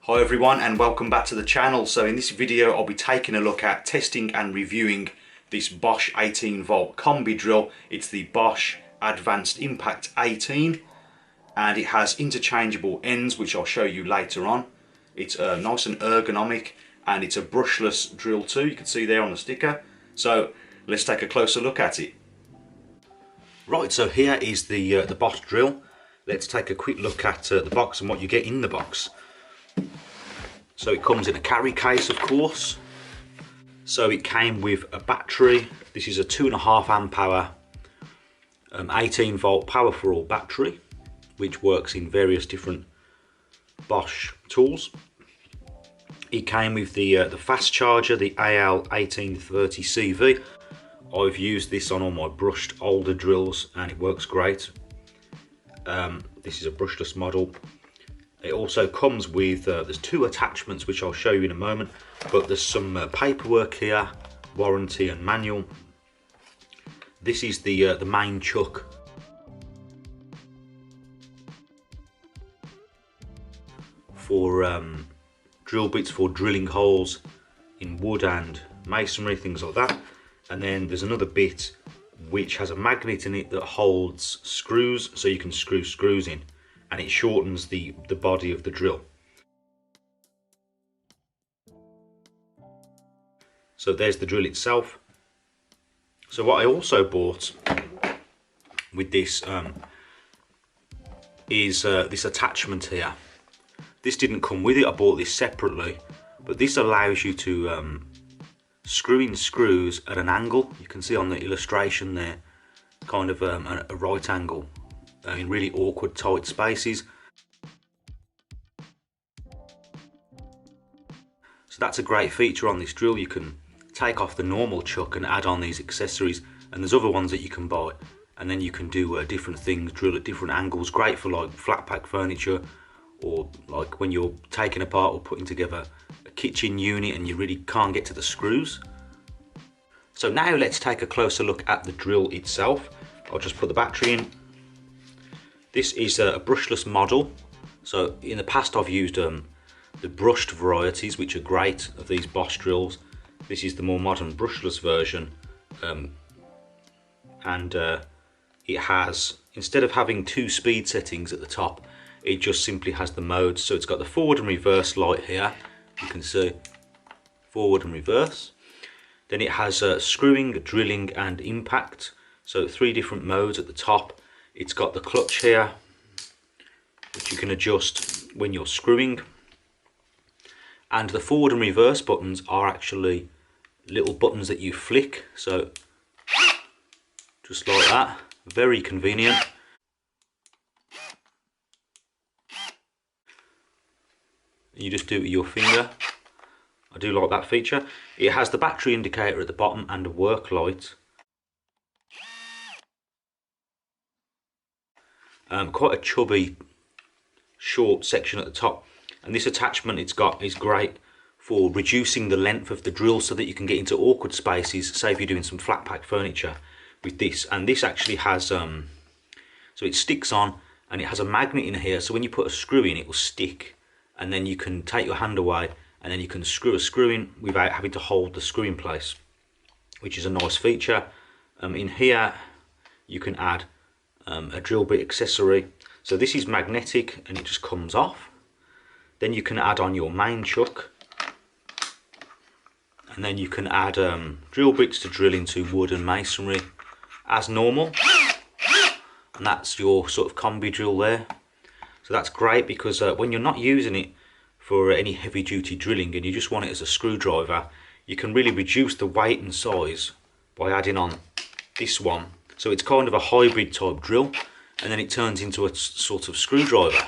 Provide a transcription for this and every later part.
Hi everyone and welcome back to the channel. So in this video I'll be taking a look at testing and reviewing this Bosch 18-volt combi drill. It's the Bosch AdvancedImpact 18 and it has interchangeable ends which I'll show you later on. It's nice and ergonomic and it's a brushless drill too, you can see there on the sticker. So let's take a closer look at it. Right, so here is the Bosch drill. Let's take a quick look at the box and what you get in the box. So it comes in a carry case, of course. So it came with a battery. This is a 2.5 amp hour 18 volt power for all battery, which works in various different Bosch tools. It came with the fast charger, the AL1830CV. I've used this on all my brushed older drills and it works great. This is a brushless model. It also comes with, there's two attachments which I'll show you in a moment, but there's some paperwork here, warranty and manual. This is the main chuck. For drill bits for drilling holes in wood and masonry, things like that. And then there's another bit which has a magnet in it that holds screws, so you can screw screws in. And it shortens the body of the drill. So there's the drill itself. So what I also bought with this is this attachment here. This didn't come with it, I bought this separately, but this allows you to screw in screws at an angle. You can see on the illustration there, kind of a right angle. In really awkward tight spaces. So that's a great feature on this drill. You can take off the normal chuck and add on these accessories, and there's other ones that you can buy, and then you can do different things, drill at different angles. Great for like flat pack furniture, or like when you're taking apart or putting together a kitchen unit and you really can't get to the screws. So now let's take a closer look at the drill itself. I'll just put the battery in. This is a brushless model. So in the past I've used the brushed varieties, which are great, of these Bosch drills. This is the more modern brushless version, and it has, instead of having two speed settings at the top, it just simply has the modes. So it's got the forward and reverse light here, you can see forward and reverse. Then it has screwing, drilling and impact, so 3 different modes at the top. It's got the clutch here, which you can adjust when you're screwing. And the forward and reverse buttons are actually little buttons that you flick. So just like that, very convenient. You just do it with your finger. I do like that feature. It has the battery indicator at the bottom and a work light. Quite a chubby short section at the top, and this attachment it's got is great for reducing the length of the drill so that you can get into awkward spaces, say if you're doing some flat pack furniture with this. And this actually has so it sticks on and it has a magnet in here, so when you put a screw in it will stick, and then you can take your hand away and then you can screw a screw in without having to hold the screw in place, which is a nice feature. In here you can add a drill bit accessory. So this is magnetic and it just comes off. Then you can add on your main chuck, and then you can add drill bits to drill into wood and masonry as normal, and that's your sort of combi drill there. So that's great because when you're not using it for any heavy duty drilling and you just want it as a screwdriver, you can really reduce the weight and size by adding on this one. So it's kind of a hybrid type drill, and then it turns into a sort of screwdriver,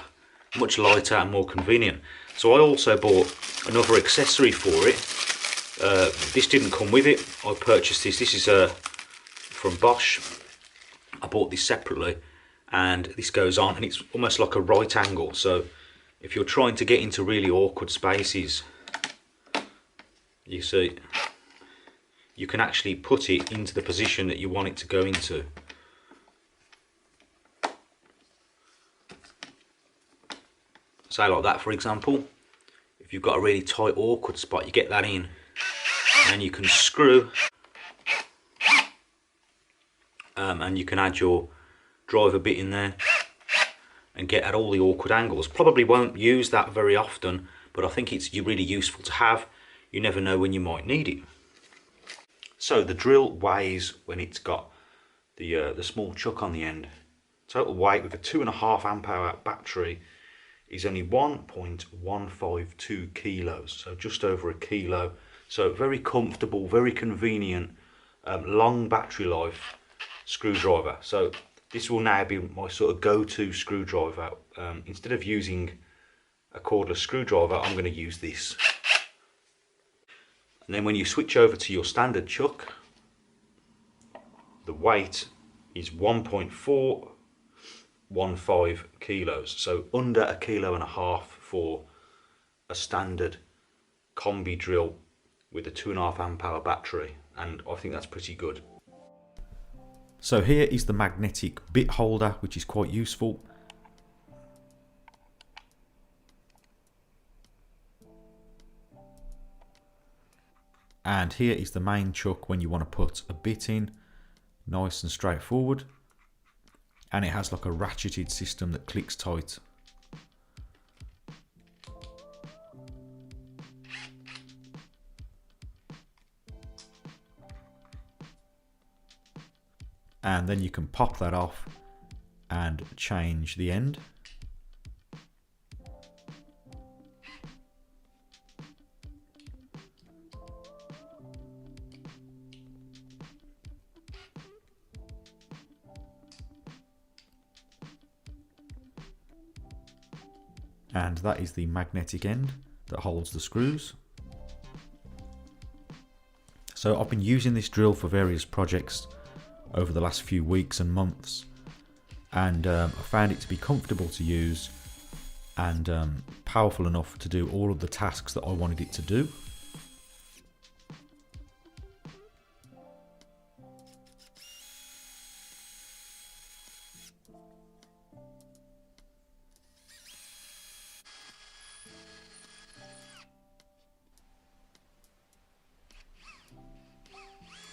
much lighter and more convenient. So I also bought another accessory for it. This didn't come with it, I purchased this. This is from Bosch. I bought this separately, and this goes on and it's almost like a right angle. So if you're trying to get into really awkward spaces, you see, you can actually put it into the position that you want it to go into. Say like that, for example. you've got a really tight awkward spot, you get that in and you can screw, and you can add your driver bit in there and get at all the awkward angles. Probably won't use that very often, but I think it's really useful to have. You never know when you might need it. So the drill weighs, when it's got the small chuck on the end, total weight with a 2.5 amp hour battery is only 1.152 kilos, so just over a kilo. So very comfortable, very convenient, long battery life screwdriver. So this will now be my sort of go-to screwdriver. Instead of using a cordless screwdriver, I'm going to use this. And then when you switch over to your standard chuck, the weight is 1.415 kilos, so under a kilo and a half for a standard combi drill with a 2.5 amp hour battery, and I think that's pretty good. So here is the magnetic bit holder, which is quite useful. And here is the main chuck when you want to put a bit in, nice and straightforward. And it has like a ratcheted system that clicks tight. And then you can pop that off and change the end. And that is the magnetic end that holds the screws. So I've been using this drill for various projects over the last few weeks and months, and I found it to be comfortable to use and powerful enough to do all of the tasks that I wanted it to do.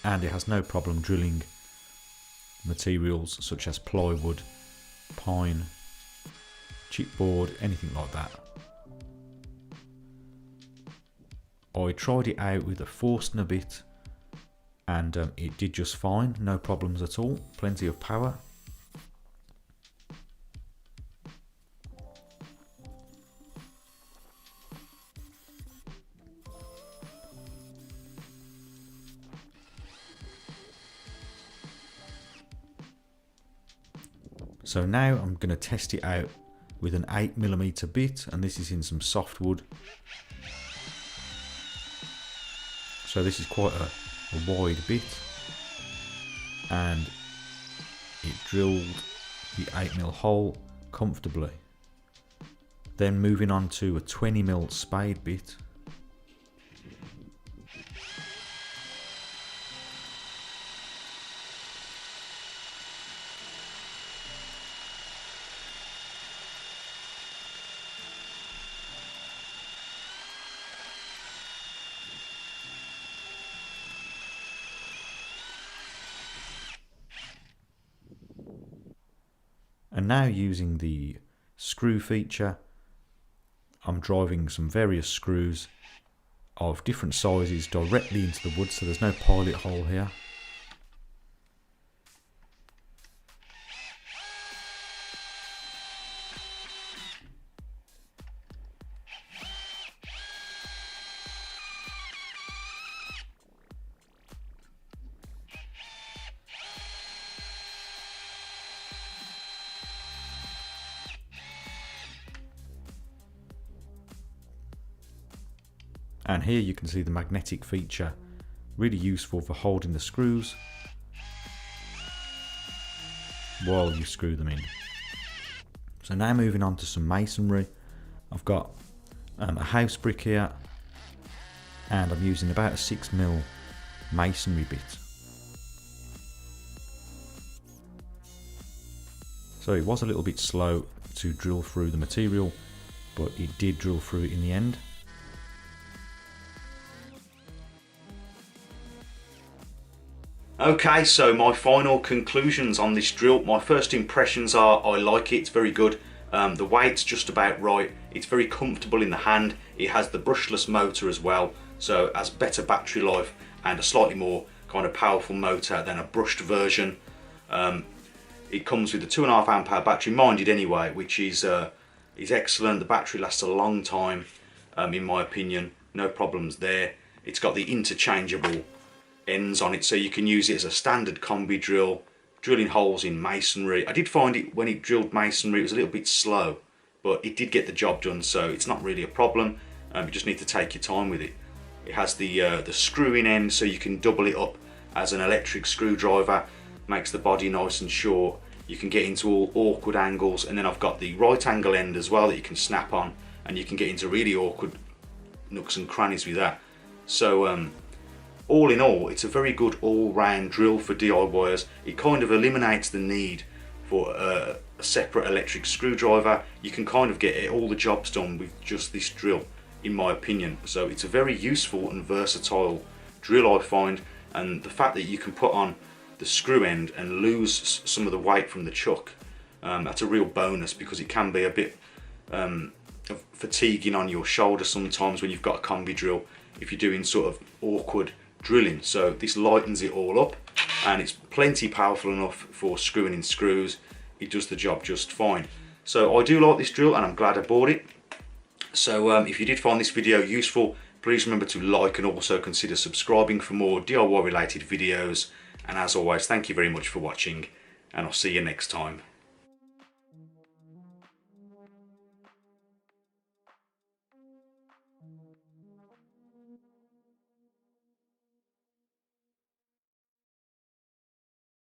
And it has no problem drilling materials such as plywood, pine, chipboard, anything like that. I tried it out with a Forstner bit and it did just fine, no problems at all, plenty of power. So now I'm going to test it out with an 8mm bit, and this is in some softwood. So this is quite a wide bit, and it drilled the 8mm hole comfortably. Then moving on to a 20mm spade bit. And now using the screw feature, I'm driving some various screws of different sizes directly into the wood, so there's no pilot hole here. And here you can see the magnetic feature, really useful for holding the screws while you screw them in. So now moving on to some masonry. I've got a house brick here, and I'm using about a 6mm masonry bit. So it was a little bit slow to drill through the material, but it did drill through it in the end. Okay, so my final conclusions on this drill. My first impressions are I like it, it's very good. The weight's just about right. It's very comfortable in the hand. It has the brushless motor as well, so it has better battery life and a slightly more kind of powerful motor than a brushed version. It comes with a 2.5 amp hour battery, minded anyway, which is excellent. The battery lasts a long time, in my opinion. No problems there. It's got the interchangeable ends on it, so you can use it as a standard combi drill, drilling holes in masonry. I did find it when it drilled masonry, it was a little bit slow, but it did get the job done, so it's not really a problem. You just need to take your time with it. It has the screw-in end, so you can double it up as an electric screwdriver. Makes the body nice and short. You can get into all awkward angles, and then I've got the right angle end as well that you can snap on, and you can get into really awkward nooks and crannies with that. So all in all, it's a very good all-round drill for DIYers. It kind of eliminates the need for a separate electric screwdriver. You can kind of get all the jobs done with just this drill, in my opinion. So it's a very useful and versatile drill, I find, and the fact that you can put on the screw end and lose some of the weight from the chuck, that's a real bonus, because it can be a bit fatiguing on your shoulder sometimes when you've got a combi drill if you're doing sort of awkward drilling. So this lightens it all up, and it's plenty powerful enough for screwing in screws. It does the job just fine. So I do like this drill, and I'm glad I bought it. So if you did find this video useful, please remember to like and also consider subscribing for more DIY related videos. And as always, thank you very much for watching, and I'll see you next time.